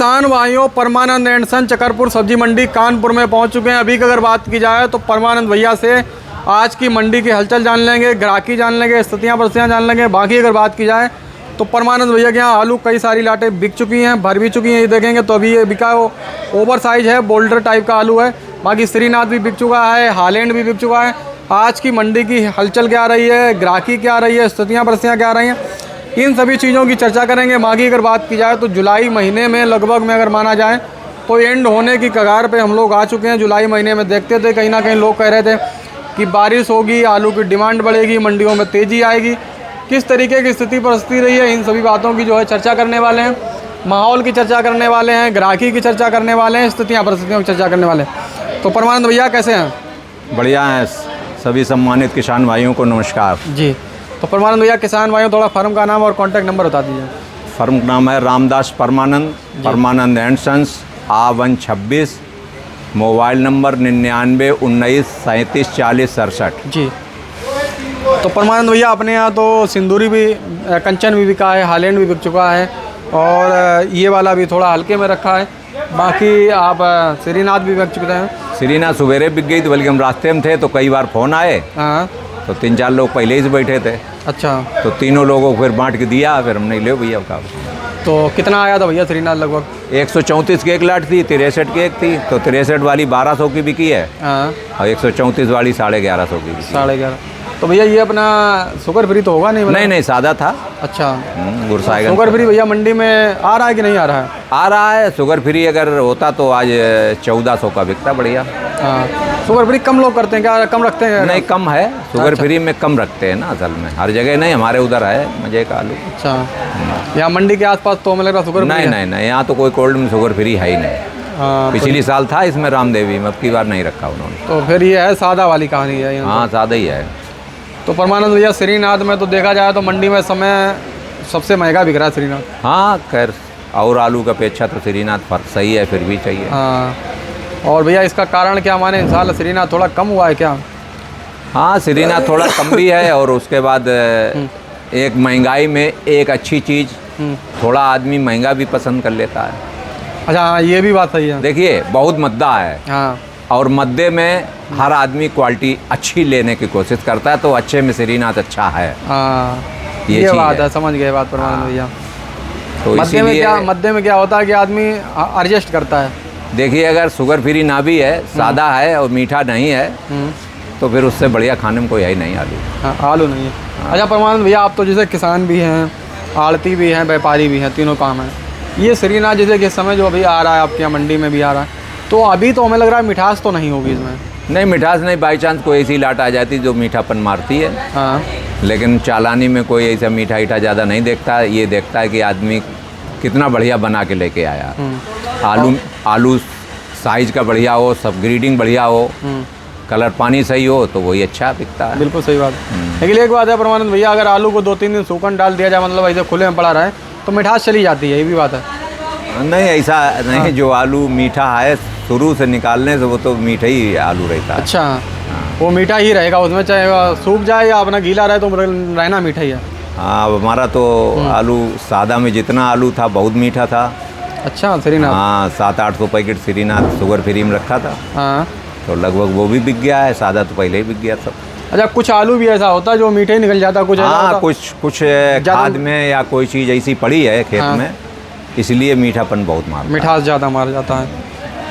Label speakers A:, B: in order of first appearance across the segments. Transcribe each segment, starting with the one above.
A: किसान भाइयों, परमानंद एंड सन चकरपुर सब्जी मंडी कानपुर में पहुंच चुके हैं। अभी की अगर बात की जाए तो परमानंद भैया से आज की मंडी की हलचल जान लेंगे, ग्राहकी जान लेंगे, स्थितियां परिस्थितियां जान लेंगे। बाकी अगर बात की जाए तो परमानंद भैया के यहाँ आलू कई सारी लाटें बिक चुकी हैं, भर भी चुकी हैं। ये देखेंगे तो अभी ये बिका वो ओवर साइज है, बोल्डर टाइप का आलू है। बाकी श्रीनाथ भी बिक चुका है, हालैंड भी बिक चुका है। आज की मंडी की हलचल क्या रही है, ग्राहकी क्या रही है, स्थितियाँ परिस्थितियाँ क्या रही हैं, इन सभी चीज़ों की चर्चा करेंगे। बाकी अगर बात की जाए तो जुलाई महीने में लगभग में अगर माना जाए तो एंड होने की कगार पे हम लोग आ चुके हैं। जुलाई महीने में देखते थे कहीं ना कहीं लोग कह रहे थे कि बारिश होगी, आलू की डिमांड बढ़ेगी, मंडियों में तेज़ी आएगी। किस तरीके की स्थिति परिस्थिति रही है, इन सभी बातों की जो है चर्चा करने वाले हैं। माहौल की चर्चा करने वाले हैं, ग्राहकी की चर्चा करने वाले हैं, स्थितियाँ परिस्थितियों की चर्चा करने वाले हैं। तो परमानंद भैया कैसे हैं?
B: बढ़िया हैं। सभी सम्मानित किसान भाइयों को नमस्कार
A: जी। तो परमानंद भैया, किसान भाइयों थोड़ा फर्म का नाम और कॉन्टैक्ट नंबर बता दीजिए।
B: फर्म का नाम है Ramdas Parmanand, Parmanand and sons, A1 26, mobile number 99 19 37 40 67।
A: जी। तो परमानंद भैया अपने यहाँ तो सिंदूरी भी, कंचन भी बिका है, हालैंड भी बिक चुका है और ये वाला भी थोड़ा हल्के में रखा है। बाकी आप श्रीनाथ भी बिक चुके हैं।
B: श्रीनाथ सवेरे बिक गई थी, बल्कि हम रास्ते में थे तो कई बार फ़ोन आए।
A: हाँ।
B: तो 3-4 लोग पहले ही से बैठे थे।
A: अच्छा।
B: तो तीनों लोगों को फिर बांट के दिया, फिर हमने ले भैया का।
A: तो कितना आया था भैया श्रीनाथ? लगभग
B: 134 की एक लाट थी, 63 की एक थी। तो 63 वाली 1200 की बिकी है।
A: हाँ।
B: और 134 वाली 1150 की बिकी।
A: 11.5। तो भैया ये अपना शुगर फ्री तो होगा नहीं?
B: नहीं, सादा था।
A: अच्छा।
B: गुरसाएगा।
A: शुगर फ्री भैया मंडी में आ रहा है कि नहीं आ रहा है?
B: आ रहा है। शुगर फ्री अगर होता तो आज 1400 का बिकता। बढ़िया।
A: हाँ। शुगर फ्री कम लोग करते हैं क्या, कम रखते हैं?
B: नहीं, कम है। शुगर फ्री में कम रखते हैं ना, असल में हर जगह नहीं, हमारे उधर है मजे का आलू।
A: अच्छा। यहाँ मंडी के आसपास तो हमें लग रहा शुगर फ्री
B: नहीं, यहाँ तो कोई कोल्ड में शुगर फ्री है ही नहीं। पिछली साल था इसमें रामदेवी में, अब की बार नहीं रखा उन्होंने।
A: तो फिर ये है सादा वाली कहानी है।
B: हाँ, सादा ही है।
A: तो परमानंद भैया श्रीनाथ में तो देखा जाए तो मंडी में समय सबसे महंगा बिक रहा है श्रीनाथ।
B: हाँ, खैर और आलू का अपेक्षा तो श्रीनाथ फर्क सही है, फिर भी चाहिए।
A: हाँ। और भैया इसका कारण क्या माने, इन साल श्रीनाथ थोड़ा कम हुआ है क्या?
B: हाँ, श्रीनाथ थोड़ा कम भी है। और उसके बाद एक महंगाई में एक अच्छी चीज़, थोड़ा आदमी महंगा भी पसंद कर लेता है।
A: अच्छा। हाँ, ये भी बात सही है।
B: देखिए, बहुत मद्दा है।
A: हाँ।
B: और मद्दे में हर आदमी क्वालिटी अच्छी लेने की कोशिश करता है, तो अच्छे में श्रीनाथ अच्छा है।
A: हाँ,
B: ये
A: बात है। समझ गए बात परमानंद भैया।
B: तो
A: मद्दे में क्या होता है कि आदमी एडजस्ट करता है।
B: देखिए, अगर शुगर फ्री ना भी है, सादा है और मीठा नहीं है, तो फिर उससे बढ़िया खाने में कोई है ही नहीं आलू।
A: हाँ, आलू नहीं है। हाँ। अच्छा परमानंद भैया, आप तो जैसे किसान भी हैं, आड़ती भी हैं, व्यापारी भी हैं, तीनों काम हैं। ये श्रीनाथ जैसे कि समय जो अभी आ रहा है आपके यहाँ मंडी में भी आ रहा है, तो अभी तो हमें लग रहा है मिठास तो नहीं होगी इसमें?
B: नहीं, मिठास नहीं। बाई चांस कोई ऐसी लाट आ जाती जो मीठापन मारती है।
A: हाँ।
B: लेकिन चालानी में कोई ऐसा मीठा ईठा ज़्यादा नहीं देखता है। ये देखता है कि आदमी कितना बढ़िया बना के लेके आया। आलू साइज का बढ़िया हो, सब ग्रीडिंग बढ़िया हो, कलर पानी सही हो, तो वही अच्छा बिकता है।
A: बिल्कुल सही बात। लेकिन एक बात है परमानंद भैया, अगर आलू को 2-3 दिन सूखन डाल दिया जाए, मतलब ऐसे खुले में पड़ा रहे, तो मिठास चली जाती है। ये भी बात है।
B: नहीं, ऐसा नहीं। हाँ। जो आलू मीठा है शुरू से निकालने से, वो तो मीठा ही आलू रहता है।
A: अच्छा। हाँ। वो मीठा ही रहेगा उसमें, चाहे सूख जाए या अपना गीला रहे, तो रहना मीठा ही है।
B: हाँ, अब हमारा तो आलू सादा में जितना आलू था बहुत मीठा था।
A: अच्छा। श्रीनाथ।
B: हाँ, 700-800 पैकेट श्रीनाथ शुगर फ्री में रखा था।
A: हाँ।
B: तो लगभग वो भी बिक गया है। सादा तो पहले ही बिक गया सब।
A: अच्छा, कुछ आलू भी ऐसा होता है जो मीठे ही निकल जाता, कुछ
B: हाँ, कुछ खाद में या कोई चीज़ ऐसी पड़ी है खेत में, इसलिए मीठापन बहुत मारता है,
A: मिठास ज़्यादा मार जाता है।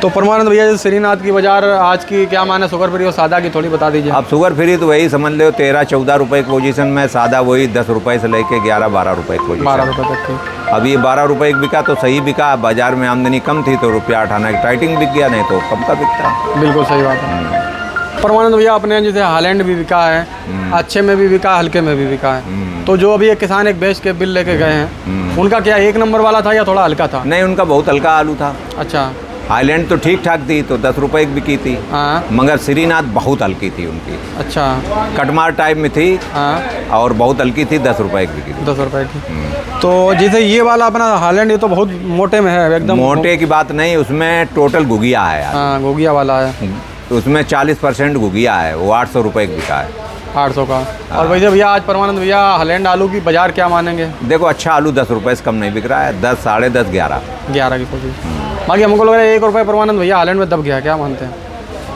A: तो परमानंद भैया, जैसे श्रीनाथ की बाजार आज की क्या माने, शुगर फ्री और सादा की थोड़ी बता दीजिए।
B: अब शुगर फ्री तो वही समझ लो 13-14 रुपये की पोजीशन में, सादा वही 10 रुपये से लेके 11-12 रुपये की पोजीशन।
A: 12 रुपये तक की।
B: अब ये 12 रुपये की बिका तो सही बिका। बाजार में आमदनी कम थी तो ₹1.58 की टाइटिंग बिक गया, नहीं तो कम का बिकता।
A: बिल्कुल सही बात है। परमानंद भैया, अपने जैसे हालैंड भी बिका है, अच्छे में भी बिका, हल्के में भी बिका है। तो जो अभी एक किसान एक बेच के बिल लेके गए हैं, उनका क्या 1 नंबर वाला था या थोड़ा हल्का था?
B: नहीं, उनका बहुत हल्का आलू था।
A: अच्छा।
B: हाईलैंड तो ठीक ठाक थी, तो 10 रुपये की बिकी थी।
A: हाँ।
B: मगर श्रीनाथ बहुत हल्की थी उनकी।
A: अच्छा।
B: कटमार टाइप में थी।
A: हाँ।
B: और बहुत हल्की थी, 10 रुपये की बिकी थी।
A: 10 रुपये की। तो जैसे ये वाला अपना हालैंड, ये तो बहुत मोटे में है एकदम।
B: मोटे की बात नहीं, उसमें टोटल घुगिया है।
A: हाँ, घुगिया वाला है।
B: उसमें 40% घुगिया है, वो 800 रुपये की बिका है।
A: 800 का। और भैया आज परमानंद भैया हालैंड आलू की बाजार क्या मानेंगे?
B: देखो अच्छा आलू 10 रुपये से कम नहीं बिक रहा है, 10, साढ़े 10,
A: 11 की कोशिश। बाकी हमको लग रहा है 1 रुपये परमानंद भैया हालैंड में दब गया, क्या मानते हैं?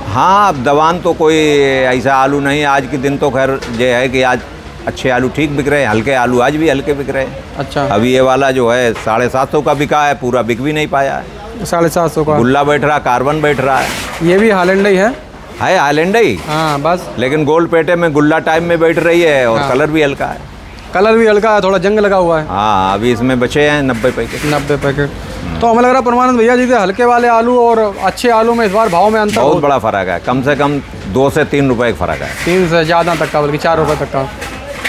B: हाँ, अब दवान तो कोई ऐसा आलू नहीं, आज के दिन तो खैर ये है कि आज अच्छे आलू ठीक बिक रहे हैं, हल्के आलू आज भी हल्के बिक रहे हैं।
A: अच्छा,
B: अभी ये वाला जो है 750 का बिका है, पूरा बिक भी नहीं पाया है।
A: 750 का
B: गुल्ला बैठ रहा, कार्बन बैठ रहा है।
A: ये भी हालैंड ही है
B: हाईलैंड ही,
A: हाँ बस,
B: लेकिन गोल्ड पेटे में गुल्ला टाइप में बैठ रही है और
A: हाँ।
B: कलर भी हल्का है।
A: कलर भी हल्का है, थोड़ा जंग लगा हुआ है।
B: हाँ, अभी इसमें बचे हैं 90 पैकेट।
A: 90 पैकेट। तो हमें लग रहा है परमानंद भैया जी हल्के वाले आलू और अच्छे आलू में इस बार भाव में अंतर
B: बहुत बड़ा फर्क है, कम से कम 2 से 3 रुपए का फर्क है।
A: 3 से ज़्यादा तक का, बल्कि 4 रुपये तक का,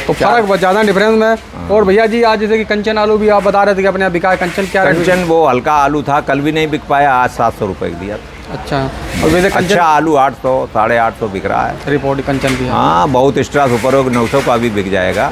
A: तो फर्क ज़्यादा डिफरेंस में। और भैया जी आज जैसे कि कंचन आलू भी आप बता रहे थे कि अपने यहाँ बिका है, कंचन क्या रेट?
B: कंचन वो हल्का आलू था, कल भी नहीं बिक पाया, आज 700 रुपए का दिया।
A: अच्छा, और वैसे कंचन
B: अच्छा आलू 800, 850 बिक रहा है।
A: रिपोर्ट कंचन की है।
B: हाँ, बहुत एक्स्ट्रा सुपर हो 900 का भी बिक जाएगा,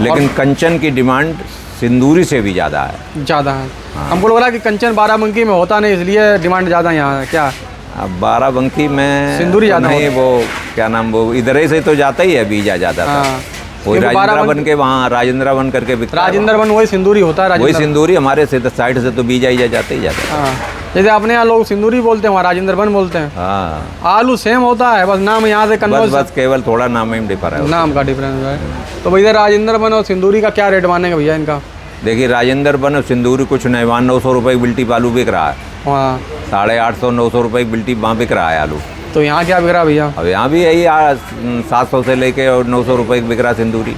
B: लेकिन कंचन की डिमांड सिंदूरी से भी ज़्यादा है।
A: ज़्यादा है। हमको लग रहा है कि कंचन बाराबंकी में होता नहीं, इसलिए डिमांड ज़्यादा यहाँ है क्या?
B: अब बाराबंकी में
A: सिंदूरी ज़्यादा
B: नहीं, वो क्या नाम, वो इधर ही से तो जाता ही है बीजा ज़्यादा।
A: हाँ,
B: वही राजेंद्र वन के वहाँ राजेंद्र वन करके बिकता है।
A: राजेंद्र वन वही सिंदूरी होता है,
B: वही सिंदूरी, हमारे से साइड से तो बीजा ही जाते ही जाता है।
A: हाँ, जैसे अपने यहाँ लोग सिंदूरी बोलते हैं, वहाँ राजेंद्र वन बोलते हैं।
B: हाँ,
A: आलू सेम होता है, बस नाम यहाँ से कन्वर्ट,
B: बस केवल थोड़ा नाम में डिफर है,
A: नाम का डिफरेंस है। तो भैया राजेंद्र वन और सिंदूरी का क्या रेट मानेंगे भैया इनका?
B: देखिए राजेंद्र वन और सिंदूरी कुछ नहीं, वहाँ 900 रुपये की बिल्टी आलू बिक रहा है।
A: हाँ,
B: 850, 900 रुपये की बिल्टी वहाँ बिक रहा है आलू।
A: तो यहाँ क्या बिक रहा है भैया?
B: अब यहाँ भी यही 700 से लेके और 900 रुपये की बिक रहा सिंदूरी।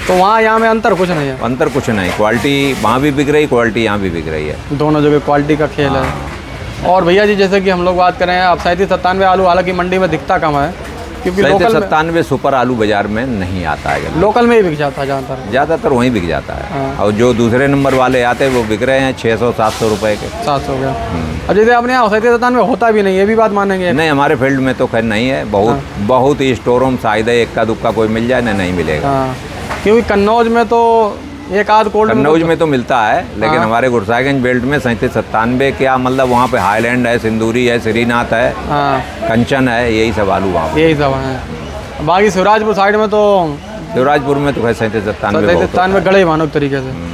A: तो वहाँ यहाँ में अंतर कुछ नहीं है?
B: अंतर कुछ नहीं, क्वालिटी वहाँ भी बिक रही, क्वालिटी यहाँ भी बिक रही है।
A: दोनों जगह क्वालिटी का खेल है। और भैया जी जैसे कि हम लोग बात करें, अब 37-97 आलू हालांकि मंडी में दिखता कम है, क्योंकि लोकल
B: 97 सुपर आलू बाजार में नहीं आता है,
A: लोकल में ही बिक जाता है
B: ज़्यादातर वहीं बिक जाता है।
A: हाँ।
B: और जो दूसरे नंबर वाले आते हैं वो बिक रहे हैं 600-700 रुपये के।
A: 700 का। अब जैसे अपने यहाँ 37-97 होता भी नहीं, ये भी बात मानेंगे?
B: नहीं, हमारे फील्ड में तो खैर नहीं है, बहुत ही स्टोरों में शायद है, इक्का दुक्का कोई मिल जाए ना, नहीं मिलेगा।
A: हाँ, क्योंकि कन्नौज में तो एक आध कोल्ड
B: कन्नौज में तो मिलता है, लेकिन हमारे गुरसागंज बेल्ट में 37-97 क्या मतलब, वहाँ पे हाईलैंड है, सिंदूरी है, श्रीनाथ है,
A: हाँ,
B: कंचन है, यही सब आलू वहाँ पे।
A: यही सब है। बाकी शिवराजपुर साइड में तो,
B: शिवराजपुर में तो खैर 37-97
A: गड़े मानो एक तरीके से।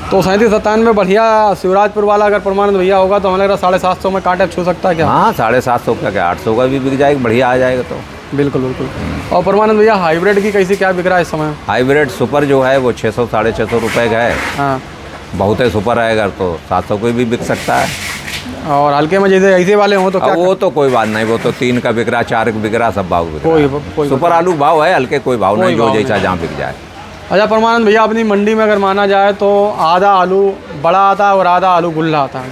A: तो 37-97 बढ़िया शिवराजपुर वाला अगर परमानंद भैया होगा तो हमें लग रहा 750 में कांटे छू सकता है क्या?
B: हाँ, 750 का क्या, 800 का भी बिक जाएगा, बढ़िया आ जाएगा तो।
A: बिल्कुल बिल्कुल। और परमानंद भैया हाइब्रिड की कैसी क्या बिक रहा है इस समय?
B: हाइब्रिड सुपर जो है वो 600-650 रुपये का है।
A: हाँ,
B: बहुत है सुपर है, अगर तो 700 कोई भी बिक सकता है।
A: और हल्के में जैसे ऐसे वाले हों तो क्या?
B: वो तो कोई बात नहीं, वो तो 3 का बिक रहा, 4 का बिक रहा, सब भाव बिक रहा है।
A: कोई
B: सुपर आलू भाव है, हल्के कोई भाव नहीं, जो
A: भाव
B: जैसा जहाँ बिक जाए।
A: अच्छा परमानंद भैया, अपनी मंडी में अगर माना जाए तो आधा आलू बड़ा आता है और आधा आलू गुल्ला आता है।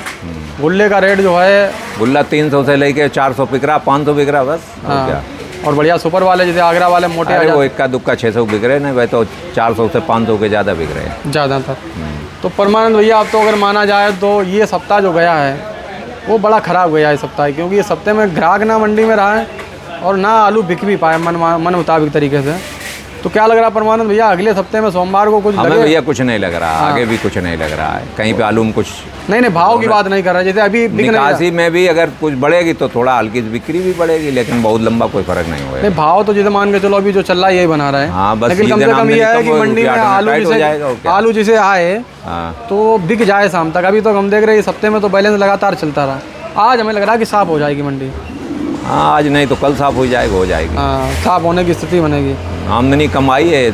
A: गुल्ले का रेट जो है,
B: गुल्ला 300 से लेके 400 बिक रहा, 500 बिक रहा, बस। और क्या?
A: और बढ़िया सुपर वाले जैसे आगरा वाले मोटे
B: अरे वो इक्का दुक्का 600 बिक रहे ना, वह तो 400 से 500 के ज़्यादा बिक रहे हैं
A: ज़्यादातर। तो परमानंद भैया अब तो अगर माना जाए तो ये सप्ताह जो गया है वो बड़ा ख़राब गया है सप्ताह, क्योंकि ये सप्ताह में ग्राहक ना मंडी में रहा है और ना आलू बिक भी पाए मन मुताबिक तरीके से। तो क्या लग रहा है परमानंद भैया अगले सप्ताह में सोमवार को कुछ
B: हमें भैया कुछ नहीं लग रहा, आगे भी कुछ नहीं लग रहा है, कहीं पे आलू में कुछ
A: नहीं भाव की बात नहीं कर रहा, जैसे अभी
B: निकासी में भी अगर कुछ बढ़ेगी तो थोड़ा हल्की बिक्री भी बढ़ेगी, लेकिन बहुत लंबा कोई फर्क नहीं होगा।
A: नहीं भाव तो जैसे मान के चलो अभी जो चल रहा है यही बना रहा है।
B: हाँ, बस
A: लेकिन कम से कम ये है कि मंडी में आलू जिसे आए तो बिक जाए शाम तक। अभी तो हम देख रहे हैं सप्ताह में तो बैलेंस लगातार चलता रहा, आज हमें लग रहा है कि साफ हो जाएगी मंडी।
B: हाँ, आज नहीं तो कल साफ हो जाएगा, हो जाएगी।
A: हाँ, साफ होने की स्थिति बनेगी।
B: आमदनी कमाई है,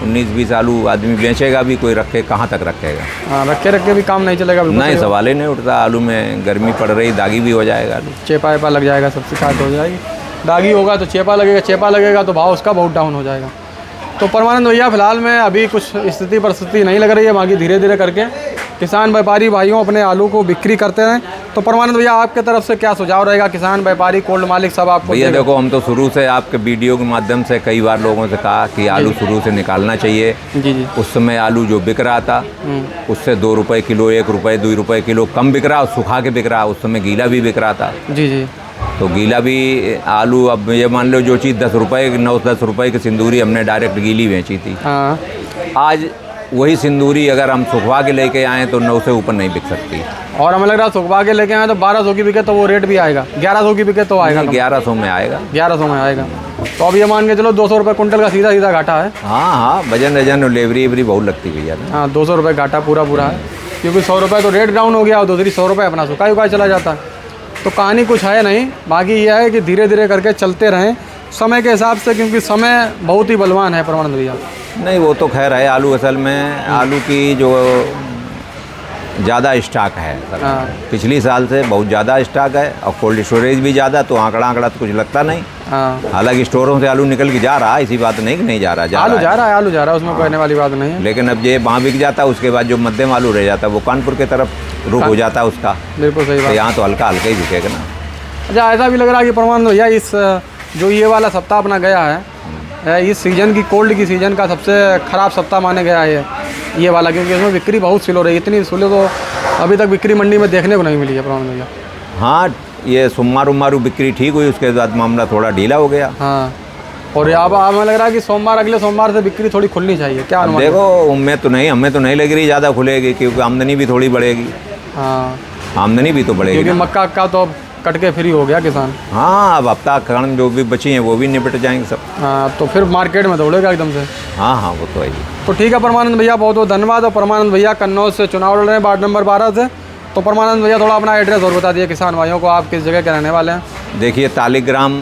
B: 19-20 आलू आदमी बेचेगा भी, कोई रखे कहाँ तक रखेगा।
A: हाँ, रखे भी काम नहीं चलेगा।
B: नहीं, सवाल ही नहीं उठता। आलू में गर्मी पड़ रही, दागी भी हो जाएगा, आलू
A: चेपा वेपा लग जाएगा, सब शिकायत हो जाएगी। दागी होगा तो चेपा लगेगा तो भाव उसका बहुत डाउन हो जाएगा। तो परमानंद भैया फिलहाल में अभी कुछ स्थिति परिस्थिति नहीं लग रही है, बाकी धीरे धीरे करके किसान व्यापारी भाइयों अपने आलू को बिक्री करते हैं। तो परमानंद भैया आपके तरफ से क्या सुझाव रहेगा? किसान व्यापारी कोल्ड मालिक सब आपको
B: भैया देखो, हम तो शुरू से आपके वीडियो के माध्यम से कई बार लोगों से कहा कि आलू शुरू से निकालना चाहिए।
A: जी।
B: उस समय आलू जो बिक रहा था उससे 2 रुपये किलो, 1 रुपये, 2 रुपये किलो कम बिक रहा, सुखा के बिक रहा। उस समय गीला भी बिक रहा था।
A: जी।
B: तो गीला भी आलू, अब ये मान लो जो चीज़ 10 रुपये, 9-10 रुपये की सिंदूरी हमने डायरेक्ट गीली बेची थी।
A: हाँ,
B: आज वही सिंदूरी अगर हम सुखवा के लेके आएँ तो 9 से ऊपर नहीं बिक सकती।
A: और हमें लग रहा है सुखवा के लेके आए तो 1200 की बिके तो वो रेट भी आएगा, 1100 की बिके तो आएगा,
B: 1100 में आएगा,
A: 1100 में आएगा। तो अब ये मान के चलो 200 रुपये कुंटल का सीधा सीधा घाटा है।
B: हाँ हाँ, वजन वजन लेवरी एवरी बहुत लगती भैया।
A: हाँ 200 रुपये घाटा पूरा पूरा है, क्योंकि 100 रुपये तो रेट डाउन हो गया और दूसरी 100 रुपये अपना सुखाई उखाई चला जाता है। तो कहानी कुछ है नहीं, बाकी ये है कि धीरे धीरे करके चलते रहें समय के हिसाब से, क्योंकि समय बहुत ही बलवान है परमानंद भैया।
B: नहीं वो तो खैर है, आलू असल में आलू की जो ज़्यादा स्टॉक है सर,
A: हाँ।
B: पिछली साल से बहुत ज़्यादा स्टॉक है और कोल्ड स्टोरेज भी ज़्यादा, तो आंकड़ा तो कुछ लगता नहीं।
A: हाँ
B: हालांकि स्टोरों से आलू निकल के जा रहा है, ऐसी बात नहीं कि नहीं जा रहा,
A: आलू जा रहा है, आलू जा रहा है, उसमें कहने वाली बात नहीं है।
B: लेकिन अब ये वहाँ बिक जाता है, उसके बाद जो मध्यम आलू रह जाता है वो कानपुर की तरफ रुख हो जाता है उसका।
A: बिल्कुल सही
B: तो
A: बात।
B: यहाँ तो हल्का हल्का ही बिकेगा ना।
A: अच्छा ऐसा भी लग रहा है कि परमानंद भैया इस जो ये वाला सप्ताह अपना गया है, इस सीज़न की कोल्ड की सीज़न का सबसे ख़राब सप्ताह माने गया है ये वाला, क्योंकि इसमें बिक्री बहुत स्लो रही, इतनी स्लो तो अभी तक बिक्री मंडी में देखने को नहीं मिली है परमानंद भैया।
B: हाँ ये सोमवार उम्मारू बिक्री ठीक हुई, उसके बाद मामला थोड़ा ढीला हो गया।
A: हाँ और अब हमें लग रहा है कि सोमवार अगले सोमवार से बिक्री थोड़ी खुलनी चाहिए, क्या अनुमान?
B: देखो उम्मीद तो नहीं, हमें तो नहीं लग रही ज़्यादा खुलेगी, क्योंकि आमदनी भी थोड़ी बढ़ेगी।
A: हाँ
B: आमदनी भी तो बढ़ेगी
A: क्योंकि
B: ना।
A: मक्का का तो अब कट के फ्री हो गया किसान।
B: हाँ अब हफ्ता कारण जो भी बची हैं वो भी निपट जाएंगे सब।
A: हाँ तो फिर मार्केट में दौड़ेगा एकदम से।
B: हाँ हाँ वो तो है ही।
A: तो ठीक है परमानंद भैया, बहुत बहुत धन्यवाद। और परमानंद भैया कन्नौज से चुनाव लड़ रहे हैं वार्ड नंबर 12 से। तो परमानंद भैया थोड़ा अपना एड्रेस और बता दिए किसान भाइयों को, आप किस जगह के रहने वाले हैं?
B: देखिए तालिग्राम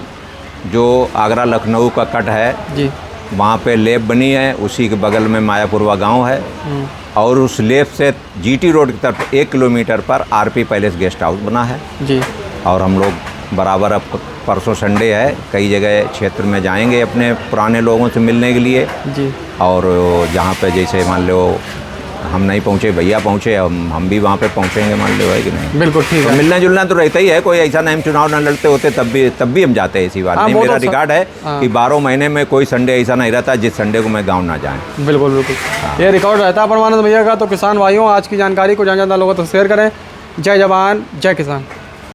B: जो आगरा लखनऊ का कट है
A: जी,
B: वहाँ पे लेब बनी है, उसी के बगल में मायापुरवा गांव है, और उस लेब से जीटी रोड की तरफ 1 किलोमीटर पर आरपी पैलेस गेस्ट हाउस बना है।
A: जी
B: और हम लोग बराबर, अब परसों संडे है, कई जगह क्षेत्र में जाएंगे अपने पुराने लोगों से मिलने के लिए।
A: जी,
B: और जहाँ पे जैसे मान लो हम नहीं पहुँचे, भैया पहुँचे, हम भी वहाँ पे पहुँचेंगे, मान लो है कि नहीं।
A: बिल्कुल ठीक
B: तो
A: है।
B: मिलना जुलना तो रहता ही है, कोई ऐसा नहीं हम चुनाव ना लड़ते होते तब भी हम जाते हैं, ऐसी बात
A: हाँ,
B: नहीं।
A: वो
B: मेरा
A: तो
B: रिकॉर्ड है
A: हाँ।
B: कि 12 महीने में कोई संडे ऐसा नहीं रहता जिस संडे को मैं गाँव ना जाएँ।
A: बिल्कुल बिल्कुल ये रिकॉर्ड रहता है परमानंद भैया का। तो किसान भाइयों आज की जानकारी को जान ज़्यादा लोगों तक शेयर करें। जय जवान जय किसान।